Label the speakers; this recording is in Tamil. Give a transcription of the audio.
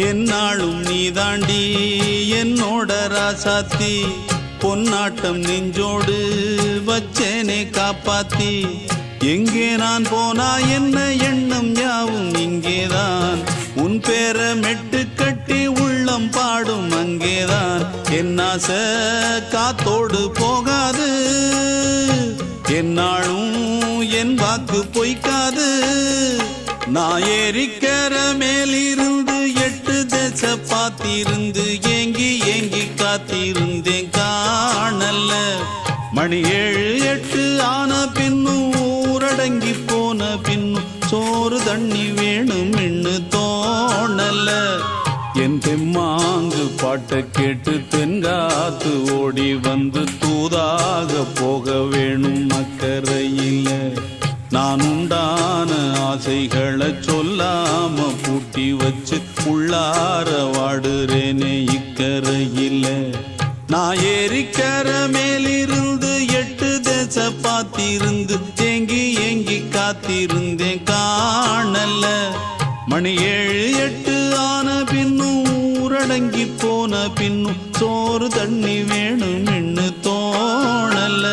Speaker 1: என்னாலும் நீதாண்டி என்னோட ராசாத்தி பொன்னாட்டம் நெஞ்சோடு வச்சேனே காப்பாத்தி எங்கே நான் போனா என்ன எண்ணம் யாவும் இங்கேதான் உன் பேர மெட்டு கட்டி உள்ளம் பாடும் அங்கேதான் என் ஆசை காத்தோடு போகாது என்னாலும் என் வாக்கு பொய்க்காது நான் ஏறிக்கிற மேலிருந்து 8 தேச பார்த்திருந்து ஏங்கி ஏங்கி காத்திருந்தேன் காணல்ல மணி 7 8 ஆன பின்னும் ஊரடங்கி போன பின்னும் சோறு தண்ணி வேணும் என்று தோணல என் தெம்மாங்கு பாட்டை கேட்டு தென்காத்து ஓடி வந்து தூதாக போக வேணும் அக்கறையில நான் உண்டான ஆசைகளை சொல்லாம பூட்டி வச்சு உள்ளார வாடுறேனே இக்கரையில நான் ஏறிக்கிற மேலிருந்து 8 தேச பார்த்திருந்து ஏங்கி ஏங்கி காத்திருந்தேன் காணல மணி 7 8 ஆன பின்னும் ஊரடங்கி போன பின்னும் சோறு தண்ணி வேணும் என்று தோணல